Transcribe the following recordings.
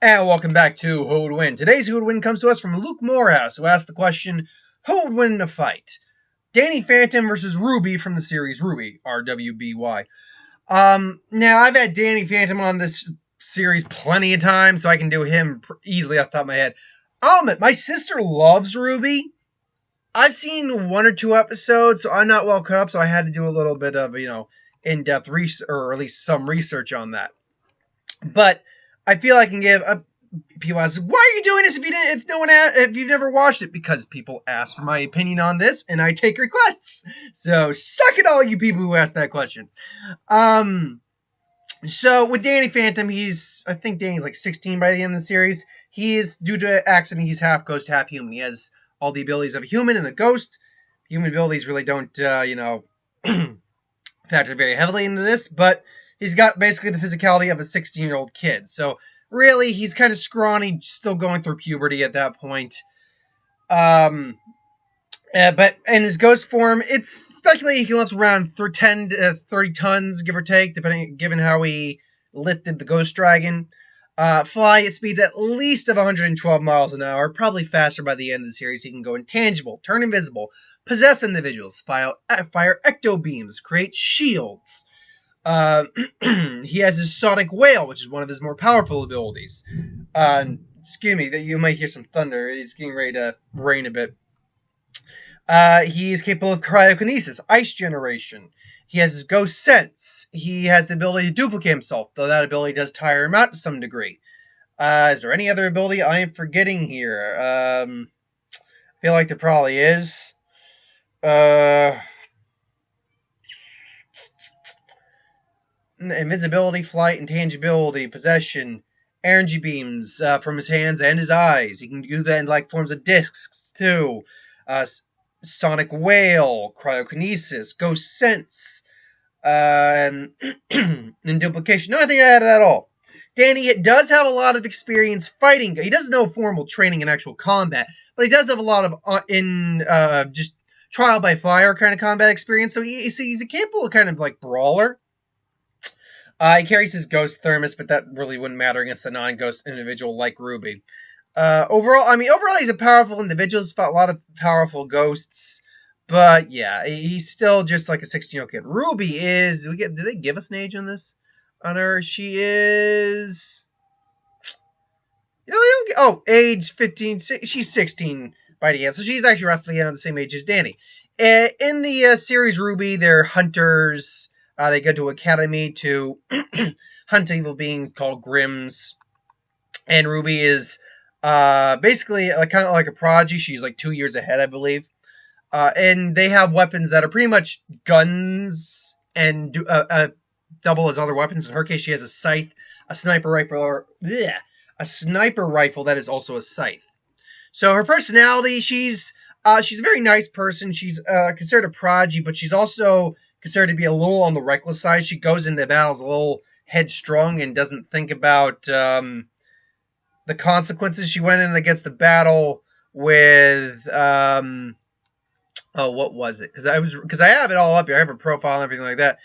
And welcome back to Who Would Win. Today's Who Would Win comes to us from Luke Morehouse, who asked the question, who would win in a fight? Danny Phantom versus RWBY from the series RWBY, RWBY. Now, I've had Danny Phantom on this series plenty of times, so I can do him easily off the top of my head. I'll admit, my sister loves RWBY. I've seen one or two episodes, so I'm not well caught up, so I had to do a little bit of, in-depth research, or at least some research on that. But I feel I can give people ask, why are you doing this if you've never watched it? Because people ask for my opinion on this, and I take requests. So suck it, all you people who asked that question. So with Danny Phantom, I think Danny's like 16 by the end of the series. He is, due to accident, he's half ghost, half human. He has all the abilities of a human and a ghost. Human abilities really don't, factor very heavily into this, but he's got basically the physicality of a 16-year-old kid. So really, he's kind of scrawny, still going through puberty at that point. But in his ghost form, it's speculated he lifts around 10 to 30 tons, give or take, given how he lifted the ghost dragon. Fly at speeds at least of 112 miles an hour, probably faster by the end of the series. He can go intangible, turn invisible, possess individuals, fire ecto beams, create shields. He has his sonic whale, which is one of his more powerful abilities. Excuse me, that you might hear some thunder. It's getting ready to rain a bit. He is capable of cryokinesis, ice generation. He has his ghost sense. He has the ability to duplicate himself, though that ability does tire him out to some degree. Is there any other ability I am forgetting here? I feel like there probably is. Invincibility, flight, intangibility, possession, energy beams from his hands and his eyes. He can do that in like forms of discs too. Sonic whale, cryokinesis, ghost sense, and duplication. Nothing I added at all. Danny does have a lot of experience fighting. He doesn't know formal training in actual combat, but he does have a lot of just trial by fire kind of combat experience. So he's a capable kind of like brawler. He carries his ghost thermos, but that really wouldn't matter against a non-ghost individual like RWBY. Overall, he's a powerful individual. He's fought a lot of powerful ghosts, but yeah, he's still just like a 16-year-old kid. RWBY is. Did they give us an age on this? On her, she is. Age 15. She's 16 by the end, so she's actually roughly the same age as Danny. In the series RWBY, they're hunters. They go to academy to hunt evil beings called grimms, and RWBY is basically kind of like a prodigy. She's like 2 years ahead, I believe. And they have weapons that are pretty much guns and double as other weapons. In her case, she has a scythe, a sniper rifle, a sniper rifle that is also a scythe. So her personality, she's a very nice person. She's considered a prodigy, but she's also considered to be a little on the reckless side. She goes into battles a little headstrong and doesn't think about the consequences. She went in against the battle with what was it? Because I have it all up here. I have her profile and everything like that.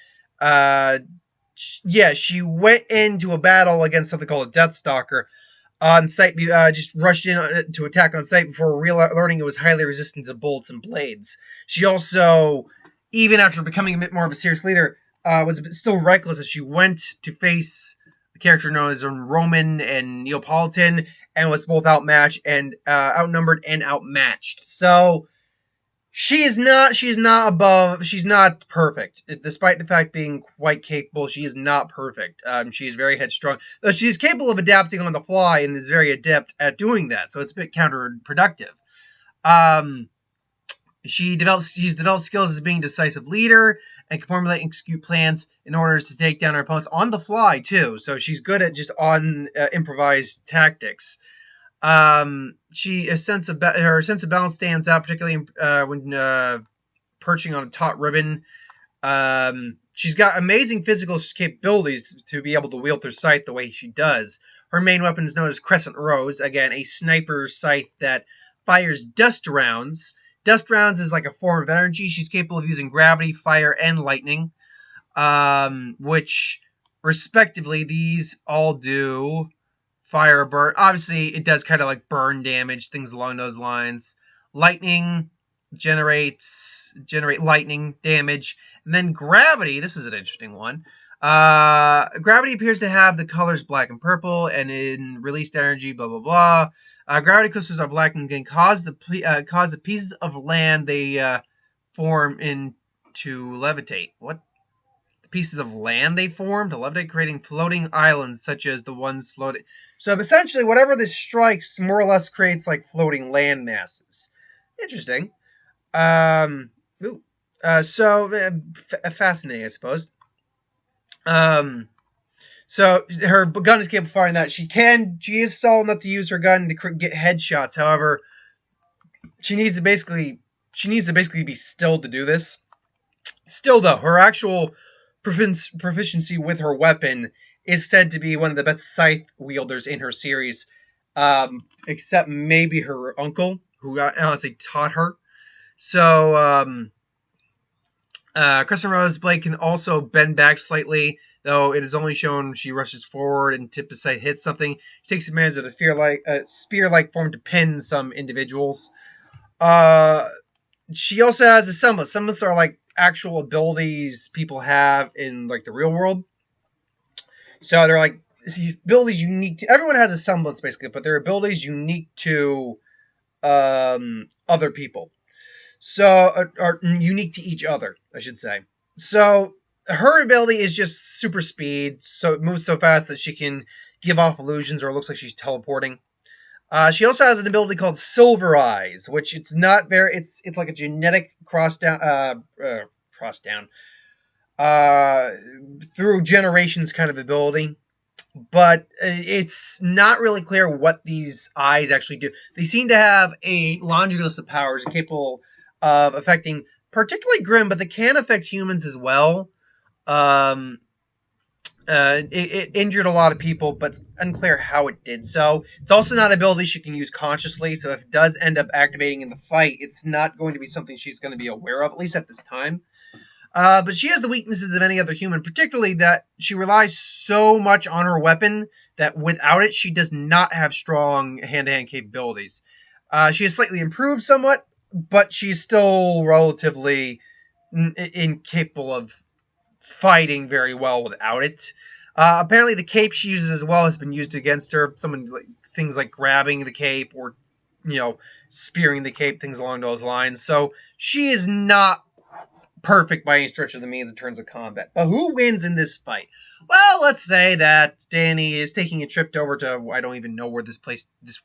She went into a battle against something called a Deathstalker on site. Just rushed in to attack on site before learning it was highly resistant to bullets and blades. She also, even after becoming a bit more of a serious leader, was still reckless as she went to face the character known as Roman and Neapolitan, and was both outmatched and outnumbered and outmatched. So she's not perfect. Despite the fact being quite capable, she is not perfect. She is very headstrong. Though she is capable of adapting on the fly and is very adept at doing that, so it's a bit counterproductive. She's developed skills as being a decisive leader and can formulate and execute plans in order to take down her opponents on the fly too. So she's good at just improvised tactics. Her sense of balance stands out, particularly when perching on a taut ribbon. She's got amazing physical capabilities to be able to wield her scythe the way she does. Her main weapon is known as Crescent Rose, again a sniper scythe that fires dust rounds. Dust rounds is like a form of energy. She's capable of using gravity, fire, and lightning, which, respectively, these all do Fire, burn. Obviously, it does kind of like burn damage, things along those lines. Lightning generate lightning damage. And then gravity, this is an interesting one. Gravity appears to have the colors black and purple, and in released energy, blah, blah, blah. Gravity crystals are black and can cause the pieces of land they form to levitate. What? The pieces of land they form to levitate, creating floating islands such as the ones floating. So essentially, whatever this strikes more or less creates like floating land masses. Interesting. Fascinating, I suppose. So her gun is capable of firing that. She is solid enough to use her gun to get headshots. However, she needs to basically be still to do this. Still, though, her actual proficiency with her weapon is said to be one of the best scythe wielders in her series, except maybe her uncle, who honestly taught her. So, Kristen Rose Blake can also bend back slightly, though it is only shown she rushes forward and tip of sight hits something. She takes advantage of the spear-like form to pin some individuals. She also has a semblance. Semblance are like actual abilities people have in like the real world. So they're like abilities unique to everyone has a semblance basically, but they're abilities unique to other people. So are unique to each other, I should say. So her ability is just super speed. So it moves so fast that she can give off illusions, or it looks like she's teleporting. She also has an ability called Silver Eyes, which it's not very. It's like a genetic cross down through generations kind of ability, but it's not really clear what these eyes actually do. They seem to have a laundry list of powers capable of affecting particularly Grimm, but they can affect humans as well. It injured a lot of people, but it's unclear how it did so. It's also not an ability she can use consciously, so if it does end up activating in the fight, it's not going to be something she's going to be aware of, at least at this time. But she has the weaknesses of any other human, particularly that she relies so much on her weapon that without it, she does not have strong hand-to-hand capabilities. She is slightly improved somewhat, but she's still relatively incapable of fighting very well without it. Apparently the cape she uses as well has been used against her. Things like grabbing the cape or, spearing the cape, things along those lines. So she is not perfect by any stretch of the means in terms of combat. But who wins in this fight? Well, let's say that Danny is taking a trip over to, I don't even know where this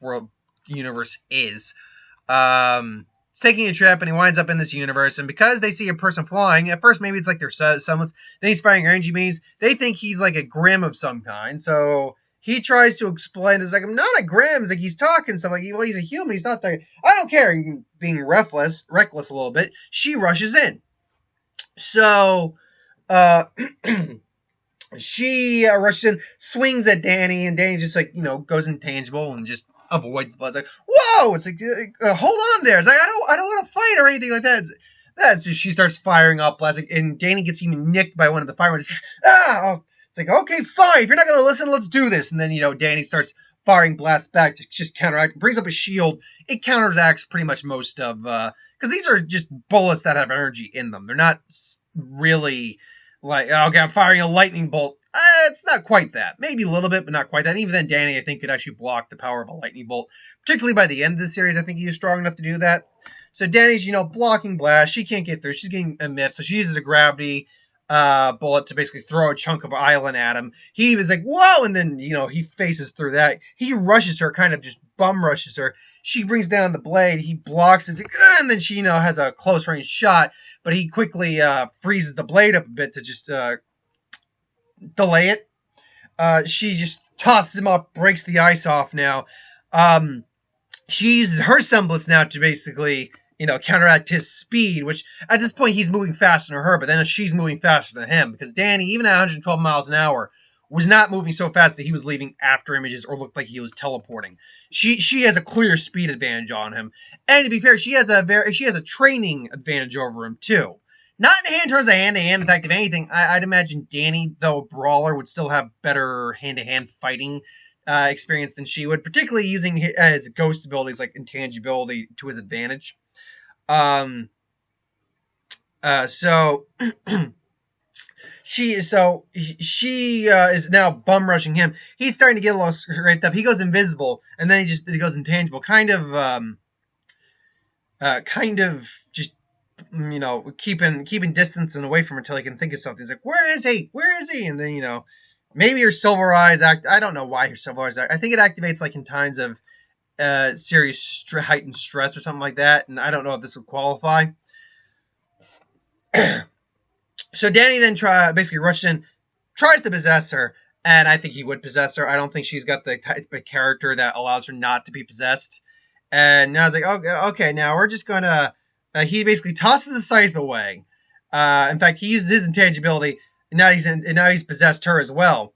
world universe is. He's taking a trip and he winds up in this universe, and because they see a person flying, at first maybe it's like their semblance, then he's firing energy beams, they think he's like a grimm of some kind, so he tries to explain, it's like, I'm not a grimm, it's like he's talking stuff, like, well, he's a human, he's not there, I don't care, being reckless a little bit, she rushes in. So, she rushes in, swings at Danny, and Danny just like, goes intangible and just avoids blood. It's like, whoa! It's like, hold on there. It's like, I don't want to fight or anything like that. That's just, she starts firing up blasts, and Danny gets even nicked by one of the firemen. It's like, okay, fine. If you're not going to listen, let's do this. And then, Danny starts firing blasts back to just counteract. Brings up a shield. It counteracts pretty much most of, because these are just bullets that have energy in them. They're not really like, okay, I'm firing a lightning bolt. It's not quite that. Maybe a little bit, but not quite that. And even then, Danny, I think, could actually block the power of a lightning bolt. Particularly by the end of the series, I think he is strong enough to do that. So Danny's, blocking blast. She can't get through. She's getting a miff. So she uses a gravity bullet to basically throw a chunk of island at him. He was like, whoa! And then, he faces through that. He rushes her, kind of just bum rushes her. She brings down the blade. He blocks it. And then she, has a close range shot. But he quickly freezes the blade up a bit to just delay it. She just tosses him up, breaks the ice off now. She uses her semblance now to basically, counteract his speed, which at this point he's moving faster than her, but then she's moving faster than him, because Danny, even at 112 miles an hour, was not moving so fast that he was leaving after images or looked like he was teleporting. She has a clear speed advantage on him. And to be fair, she has a training advantage over him too. Not in terms of hand-to-hand effect, if anything, I'd imagine Danny, though a brawler, would still have better hand-to-hand fighting experience than she would, particularly using his ghost abilities like intangibility to his advantage. So she is now bum rushing him. He's starting to get a little scraped up. He goes invisible, and then he goes intangible, kind of just keeping distance and away from her until he can think of something. He's like, where is he? Where is he? And then maybe her silver eyes act. I don't know why her silver eyes act. I think it activates like in times of serious heightened stress or something like that, and I don't know if this would qualify. So Danny then basically rushes in, tries to possess her, and I think he would possess her. I don't think she's got the type of character that allows her not to be possessed. And now I was like, okay, now we're just gonna. He basically tosses the scythe away. In fact, he uses his intangibility, and now he's possessed her as well.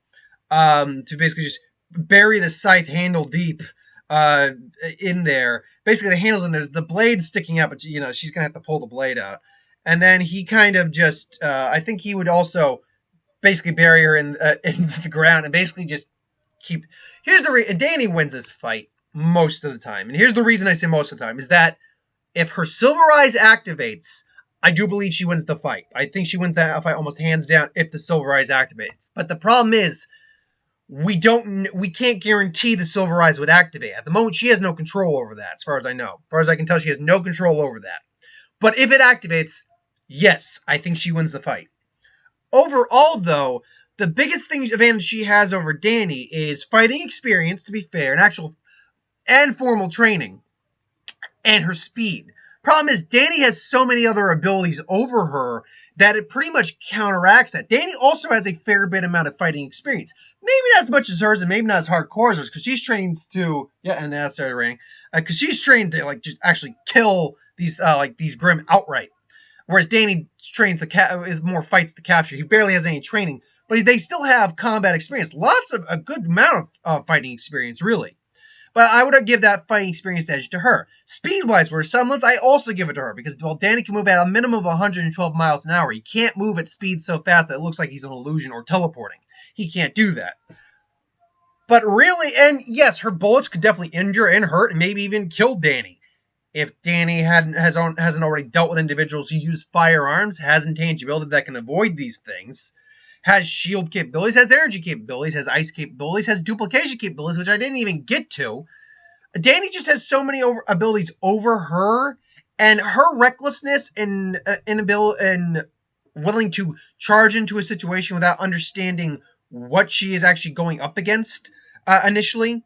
To basically just bury the scythe handle deep in there. Basically, the handle's in there, the blade's sticking out, but she's gonna have to pull the blade out. And then he kind of just, I think he would also basically bury her in the ground and basically just keep. Here's the reason. Danny wins this fight most of the time, and here's the reason I say most of the time is that if her silver eyes activates, I do believe she wins the fight. I think she wins that fight almost hands down if the silver eyes activates. But the problem is, we can't guarantee the silver eyes would activate. At the moment, she has no control over that, as far as I know. As far as I can tell, she has no control over that. But if it activates, yes, I think she wins the fight. Overall, though, the biggest advantage she has over Danny is fighting experience, to be fair, and formal training, and her speed. Problem is, Danny has so many other abilities over her that it pretty much counteracts that. Danny also has a fair bit amount of fighting experience. Maybe not as much as hers, and maybe not as hardcore as hers, because she's trained to, and that's started raining, because she's trained to just actually kill these grimm outright. Whereas Danny is more fights to capture. He barely has any training, but they still have combat experience. A good amount of fighting experience, really. But I would give that fighting experience edge to her. Speed-wise, for semblance, I also give it to her, because Danny can move at a minimum of 112 miles an hour. He can't move at speed so fast that it looks like he's an illusion or teleporting. He can't do that. But really, and yes, her bullets could definitely injure and hurt and maybe even kill Danny. If Danny hasn't already dealt with individuals who use firearms, has intangibility that can avoid these things, has shield capabilities, has energy capabilities, has ice capabilities, has duplication capabilities, which I didn't even get to. Danny just has so many abilities over her, and her recklessness and willing to charge into a situation without understanding what she is actually going up against initially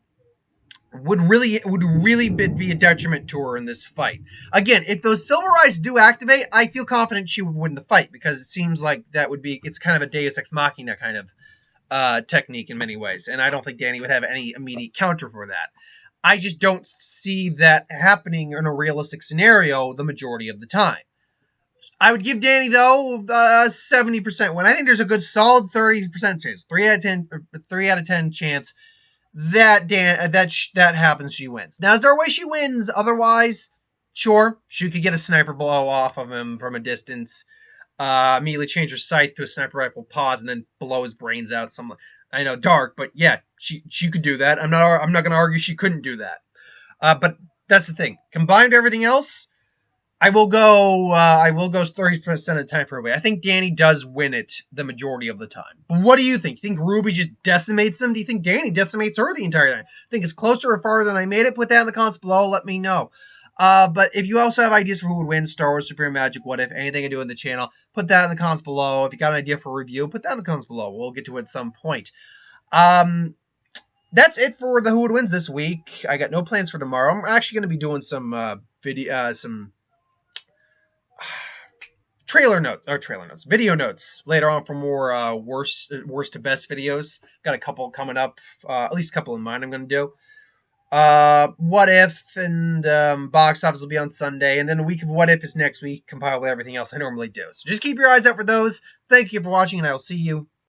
would really be a detriment to her in this fight. Again, if those silver eyes do activate, I feel confident she would win the fight, because it seems like it's kind of a Deus Ex Machina kind of technique in many ways, and I don't think Danny would have any immediate counter for that. I just don't see that happening in a realistic scenario the majority of the time. I would give Danny, though, a 70% win. I think there's a good solid 30% chance, 3 out of 10 chance that happens, she wins. Now, is there a way she wins otherwise? Sure, she could get a sniper blow off of him from a distance, immediately change her sight to a sniper rifle, pause, and then blow his brains out. I know, dark, but yeah, she could do that. I'm not going to argue she couldn't do that. But that's the thing. Combined with everything else, I will go 30% of the time for RWBY. I think Danny does win it the majority of the time. But what do you think? Do you think RWBY just decimates him? Do you think Danny decimates her the entire time? Think it's closer or farther than I made it? Put that in the comments below. Let me know. But if you also have ideas for who would win, Star Wars, Super Magic, What If, anything I do in the channel, put that in the comments below. If you got an idea for a review, put that in the comments below. We'll get to it at some point. That's it for the Who Would Wins this week. I got no plans for tomorrow. I'm actually going to be doing some video notes later on for more worst to best videos. Got a couple coming up, at least a couple in mind I'm going to do. What If and Box Office will be on Sunday, and then a week of What If is next week, compiled with everything else I normally do. So just keep your eyes out for those. Thank you for watching, and I will see you